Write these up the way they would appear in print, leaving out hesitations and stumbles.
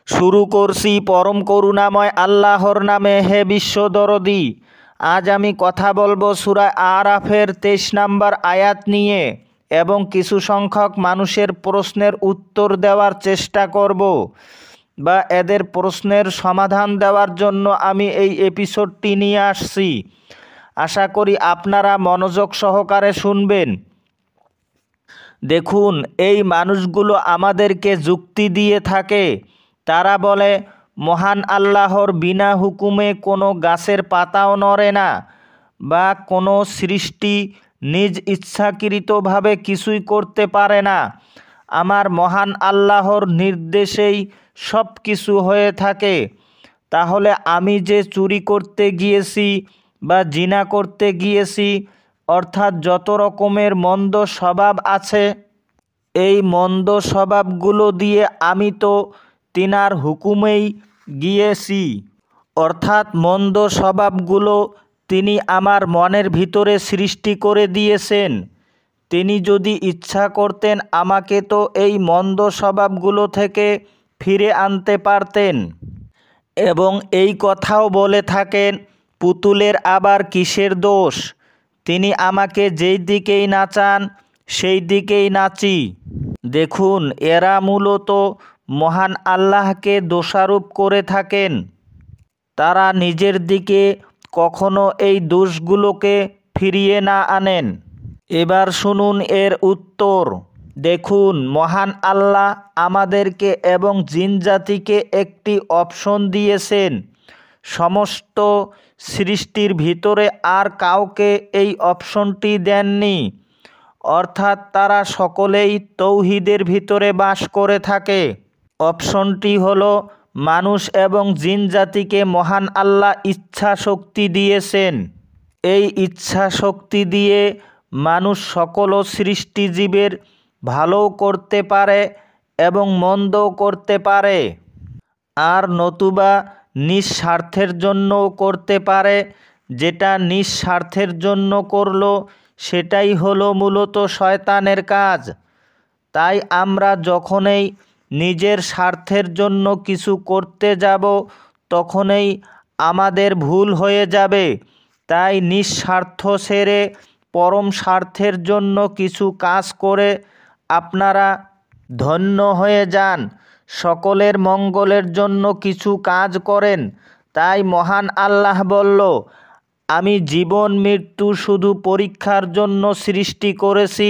শুরু করছি পরম করুণাময় আল্লাহর নামে। হে বিশ্বদরদী, আজ আমি কথা বলবো সূরা আরাফের 23 নম্বর আয়াত নিয়ে এবং কিছু সংখ্যক মানুষের প্রশ্নের উত্তর দেওয়ার চেষ্টা করব বা এদের প্রশ্নের সমাধান দেওয়ার জন্য আমি এই এপিসোডটি নিয়ে আসছি। আশা করি আপনারা মনোযোগ সহকারে শুনবেন। দেখুন, এই মানুষগুলো আমাদেরকে যুক্তি দিয়ে থাকে। তারা বলে মহান আল্লাহর বিনা হুকুমে কোনো গাছের পাতাও নড়ে না বা কোনো সৃষ্টি নিজ ইচ্ছাকৃতভাবে কিছুই করতে পারে না। আমার মহান আল্লাহর নির্দেশেই সব কিছু হয়ে থাকে। তাহলে আমি যে চুরি করতে গিয়েছি বা জিনা করতে গিয়েছি, অর্থাৎ যত রকমের মন্দ স্বভাব আছে, এই মন্দ স্বভাবগুলো দিয়ে আমি তো তিনার হুকুমেই গিয়েছি। অর্থাৎ মন্দ স্বভাবগুলো তিনি আমার মনের ভিতরে সৃষ্টি করে দিয়েছেন। তিনি যদি ইচ্ছা করতেন আমাকে তো এই মন্দ স্বভাবগুলো থেকে ফিরে আনতে পারতেন। এবং এই কথাও বলে থাকেন, পুতুলের আবার কিসের দোষ, তিনি আমাকে যেই দিকেই নাচান সেই দিকেই নাচি। দেখুন, এরা মূলত মহান আল্লাহকে দোষারোপ করে থাকেন। তারা নিজের দিকে কখনো এই দোষগুলোকে ফিরিয়ে না আনেন। এবার শুনুন এর উত্তর। দেখুন, মহান আল্লাহ আমাদেরকে এবং জিনজাতিকে একটি অপশন দিয়েছেন। সমস্ত সৃষ্টির ভিতরে আর কাউকে এই অপশনটি দেননি। অর্থাৎ তারা সকলেই তৌহিদের ভিতরে বাস করে থাকে। অপশনটি হলো মানুষ এবং জিন জাতিকে মহান আল্লাহ ইচ্ছা শক্তি দিয়েছেন। এই ইচ্ছা শক্তি দিয়ে মানুষ সকল সৃষ্টিজীবের ভালোও করতে পারে এবং মন্দও করতে পারে, আর নতুবা নিঃস্বার্থের জন্যও করতে পারে। যেটা নিঃস্বার্থের জন্য করলো সেটাই হলো মূলত শয়তানের কাজ। তাই আমরা যখনই নিজের স্বার্থের জন্য কিছু করতে যাব তখনই আমাদের ভুল হয়ে যাবে। তাই নিঃস্বার্থ ছেড়ে পরম স্বার্থের জন্য কিছু কাজ করে আপনারা ধন্য হয়ে যান। সকলের মঙ্গলের জন্য কিছু কাজ করেন। তাই মহান আল্লাহ বলল, আমি জীবন মৃত্যু শুধু পরীক্ষার জন্য সৃষ্টি করেছি,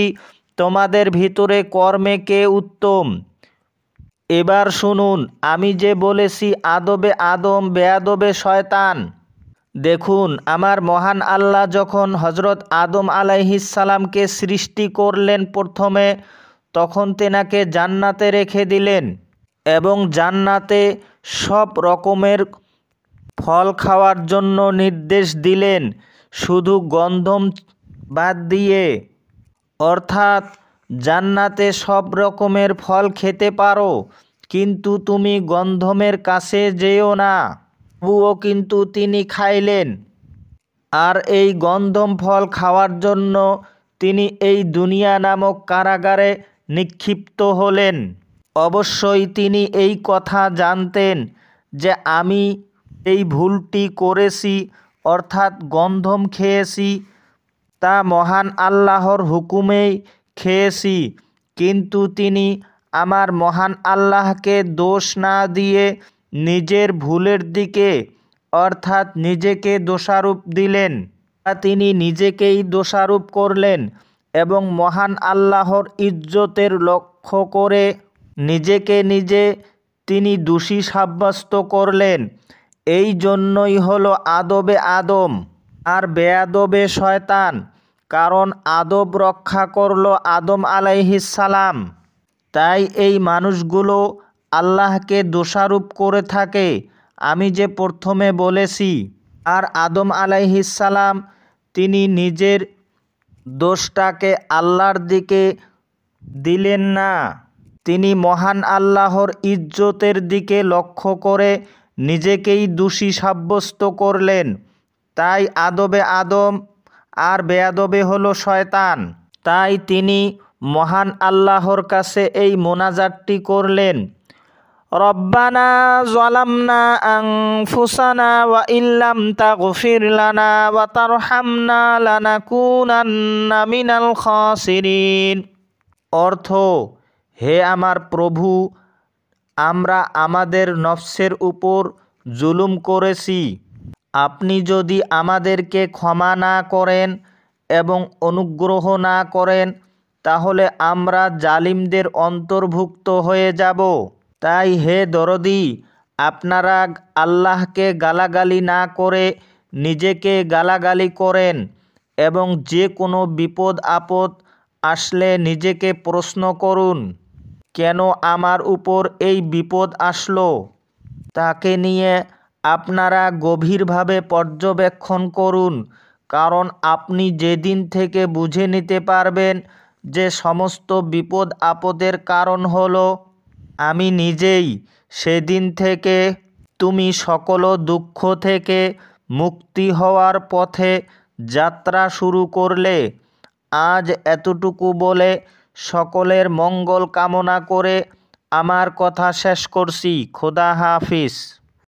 তোমাদের ভিতরে কর্মে কে উত্তম। এবার শুনুন, আমি যে বলেছি আদবে আদম বেয়াদবে শয়তান। দেখুন, আমার মহান আল্লাহ যখন হজরত আদম আলাইহিস সালামকে সৃষ্টি করলেন প্রথমে, তখন তেনাকে জান্নাতে রেখে দিলেন এবং জান্নাতে সব রকমের ফল খাওয়ার জন্য নির্দেশ দিলেন, শুধু গন্ধম বাদ দিয়ে। অর্থাৎ জান্নাতে সব রকমের ফল খেতে পারো, কিন্তু তুমি গন্ধমের কাছে যেও না। তবুও কিন্তু তিনি খাইলেন। আর এই গন্ধম ফল খাওয়ার জন্য তিনি এই দুনিয়া নামক কারাগারে নিক্ষিপ্ত হলেন। অবশ্যই তিনি এই কথা জানতেন যে আমি এই ভুলটি করেছি, অর্থাৎ গন্ধম খেয়েছি, তা মহান আল্লাহর হুকুমেই খেয়েছি। কিন্তু তিনি আমার মহান আল্লাহকে দোষ না দিয়ে নিজের ভুলের দিকে অর্থাৎ নিজেকে দোষারোপ দিলেন। তিনি নিজেকেই দোষারোপ করলেন এবং মহান আল্লাহর ইজ্জতের লক্ষ্য করে নিজেকে নিজে তিনি দোষী সাব্যস্ত করলেন। এই জন্যই হলো আদবে আদম আর বেয়াদবে শয়তান। কারণ আদব রক্ষা করলো আদম আলাইহিস সালাম। তাই এই মানুষগুলো আল্লাহকে দোষারোপ করে থাকে, আমি যে প্রথমে বলেছি। আর আদম আলাইহিস সালাম তিনি নিজের দোষটাকে আল্লাহর দিকে দিলেন না, তিনি মহান আল্লাহর ইজ্জতের দিকে লক্ষ্য করে নিজেকেই দোষী সাব্যস্ত করলেন। তাই আদবে আদম আর বেয়াদবে হলো শয়তান। তাই তিনি মহান আল্লাহর কাছে এই মোনাজাতটি করলেন, রব্বানা যালামনা আনফুসানা ওয়া ইল্লাম তাগফির লানা ওয়া তারহামনা লানাকুনান্না মিনাল খাসিরিন। অর্থ, হে আমার প্রভু, আমরা আমাদের নফসের উপর জুলুম করেছি। আপনি যদি আমাদেরকে ক্ষমা না করেন এবং অনুগ্রহ না করেন তাহলে আমরা জালিমদের অন্তর্ভুক্ত হয়ে যাব। তাই হে দরদি, আপনারা আল্লাহকে গালাগালি না করে নিজেকে গালাগালি করেন এবং যে কোনো বিপদ আপদ আসলে নিজেকে প্রশ্ন করুন, কেন আমার উপর এই বিপদ আসলো? তাকে নিয়ে আপনারা গভীরভাবে পর্যবেক্ষণ করুন, কারণ আপনি যেদিন থেকে বুঝে নিতে পারবেন যে সমস্ত বিপদ আপদের কারণ হলো আমি নিজেই, সেদিন থেকে তুমি সকল দুঃখ থেকে মুক্তি হওয়ার পথে যাত্রা শুরু করলে। আজ এতটুকু বলে সকলের মঙ্গল কামনা করে আমার কথা শেষ করছি। খোদা হাফিজ।